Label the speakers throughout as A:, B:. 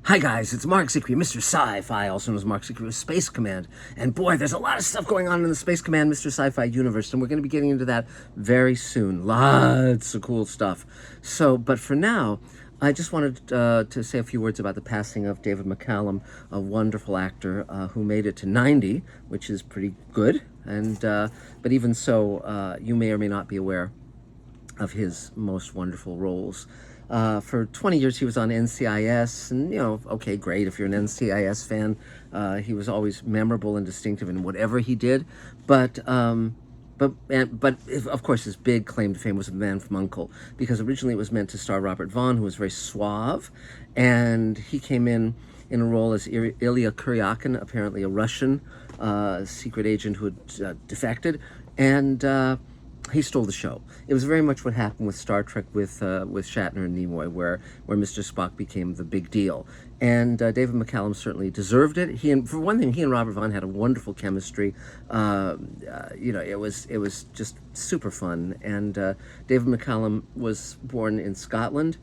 A: Hi guys, it's Mark Zicree, Mr. Sci-Fi, also known as Mark Zicree with Space Command. And boy, there's a lot of stuff going on in the Space Command, Mr. Sci-Fi universe, and we're going to be getting into that very soon. Lots of cool stuff. But for now, I just wanted to say a few words about the passing of David McCallum, a wonderful actor who made it to 90, which is pretty good. But even so, you may or may not be aware of his most wonderful roles. For 20 years, he was on NCIS, and, okay, great. If you're an NCIS fan, he was always memorable and distinctive in whatever he did. But of course, his big claim to fame was The Man from U.N.C.L.E., because originally it was meant to star Robert Vaughn, who was very suave, and he came in a role as Ilya Kuryakin, apparently a Russian secret agent who had defected, and he stole the show. It was very much what happened with Star Trek with Shatner and Nimoy, where Mr. Spock became the big deal. And David McCallum certainly deserved it. For one thing, he and Robert Vaughn had a wonderful chemistry. It was just super fun. And David McCallum was born in Scotland,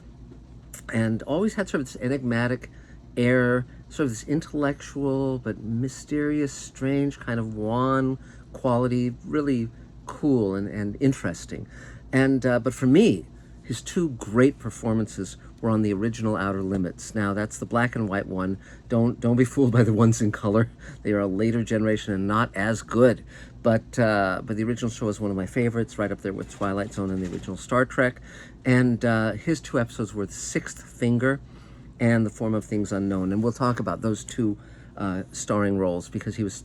A: and always had sort of this enigmatic air, sort of this intellectual but mysterious, strange kind of wan quality, really cool and interesting. But for me, his two great performances were on the original Outer Limits. Now, that's the black and white one. Don't be fooled by the ones in color. They are a later generation and not as good. But the original show is one of my favorites, right up there with Twilight Zone and the original Star Trek. And his two episodes were The Sixth Finger and The Form of Things Unknown. And we'll talk about those two starring roles, because he was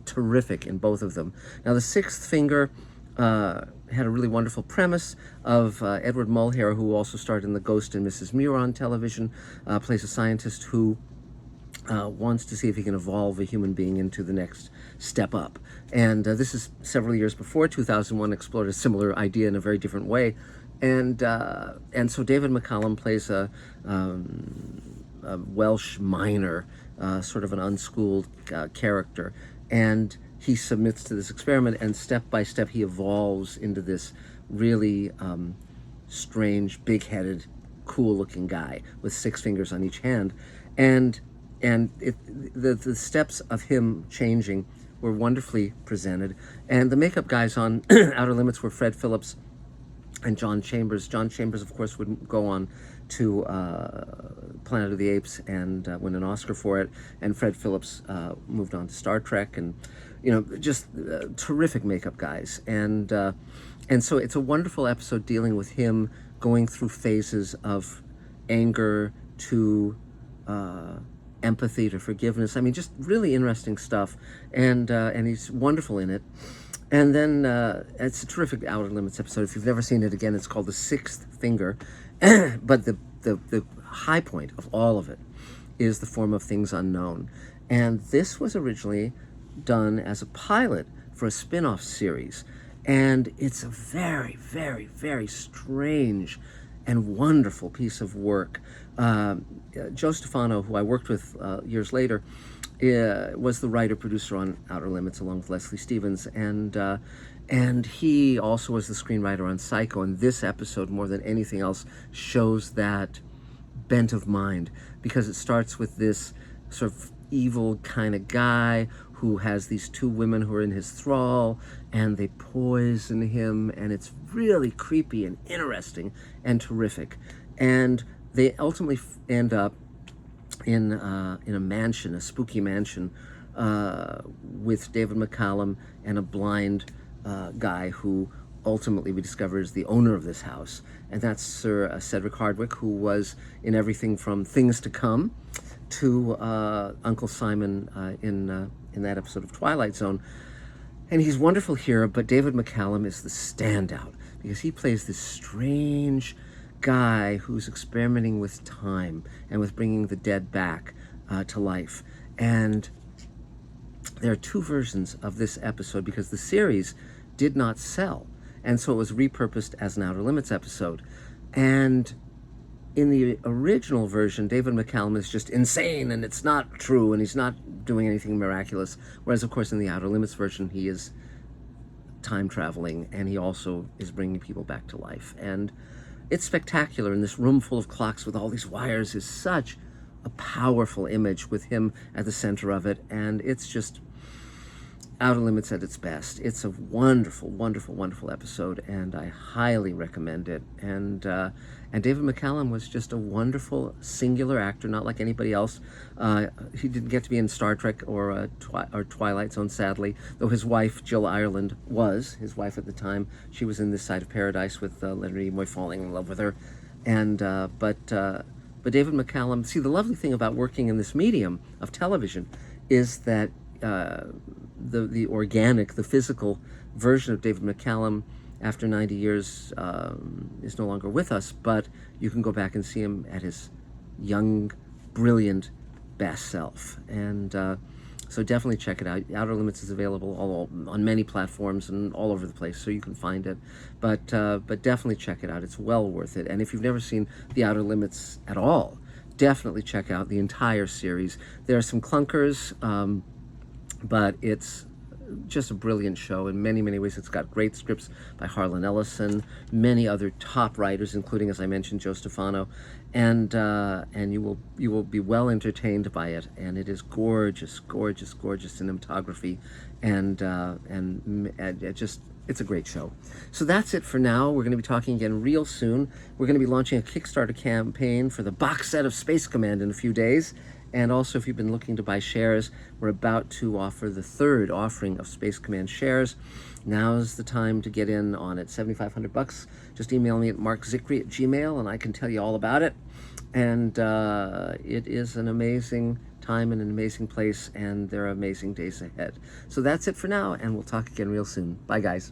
A: terrific in both of them. Now, The Sixth Finger had a really wonderful premise of Edward Mulhare, who also starred in The Ghost and Mrs. Muir on television, plays a scientist who wants to see if he can evolve a human being into the next step up. And this is several years before 2001 explored a similar idea in a very different way. And so David McCallum plays a Welsh miner, sort of an unschooled character, and he submits to this experiment, and step by step he evolves into this really strange, big-headed, cool-looking guy with 6 fingers on each hand. And the steps of him changing were wonderfully presented. And the makeup guys on Outer Limits were Fred Phillips and John Chambers. John Chambers, of course, would go on to Planet of the Apes and win an Oscar for it. And Fred Phillips moved on to Star Trek, and just terrific makeup guys. And so it's a wonderful episode dealing with him going through phases of anger to empathy to forgiveness. I mean, just really interesting stuff. And he's wonderful in it. And then it's a terrific Outer Limits episode. If you've never seen it, again, it's called The Sixth Finger. But the high point of all of it is The Form of Things Unknown. And this was originally done as a pilot for a spin-off series. And it's a very, very, very strange and wonderful piece of work. Joe Stefano, who I worked with years later, was the writer-producer on Outer Limits along with Leslie Stevens, and he also was the screenwriter on Psycho, and this episode, more than anything else, shows that bent of mind, because it starts with this sort of evil kind of guy who has these 2 women who are in his thrall, and they poison him, and it's really creepy and interesting and terrific. And they ultimately end up in a mansion, a spooky mansion, with David McCallum and a blind guy who ultimately we discover is the owner of this house. And that's Sir Cedric Hardwicke, who was in everything from Things to Come to Uncle Simon in that episode of Twilight Zone. And he's wonderful here, but David McCallum is the standout, because he plays this strange guy who's experimenting with time and with bringing the dead back to life. And there are 2 versions of this episode, because the series did not sell, and so it was repurposed as an Outer Limits episode. And in the original version, David McCallum is just insane, and it's not true, and he's not doing anything miraculous, whereas of course in the Outer Limits version he is time traveling, and he also is bringing people back to life. And it's spectacular, and this room full of clocks with all these wires is such a powerful image with him at the center of it, and it's just Outer Limits at its best. It's a wonderful, wonderful, wonderful episode, and I highly recommend it. And David McCallum was just a wonderful, singular actor, not like anybody else. He didn't get to be in Star Trek or Twilight Zone, sadly, though his wife, Jill Ireland, was his wife at the time. She was in This Side of Paradise with Leonard Nimoy falling in love with her. But David McCallum, see, the lovely thing about working in this medium of television is that the organic, the physical version of David McCallum after 90 years is no longer with us, but you can go back and see him at his young, brilliant, best self. And so definitely check it out. Outer Limits is available on many platforms and all over the place, so you can find it. But definitely check it out. It's well worth it. And if you've never seen The Outer Limits at all, definitely check out the entire series. There are some clunkers, but it's just a brilliant show in many, many ways. It's got great scripts by Harlan Ellison, many other top writers, including, as I mentioned, Joe Stefano, and you will be well entertained by it. And it is gorgeous, gorgeous, gorgeous cinematography, and just, it's a great show. So that's it for now. We're going to be talking again real soon. We're going to be launching a Kickstarter campaign for the box set of Space Command in a few days. And also, if you've been looking to buy shares, we're about to offer the third offering of Space Command shares. Now's the time to get in on it. $7,500. Just email me at markzickery@gmail.com, and I can tell you all about it. And it is an amazing time and an amazing place, and there are amazing days ahead. So that's it for now, and we'll talk again real soon. Bye, guys.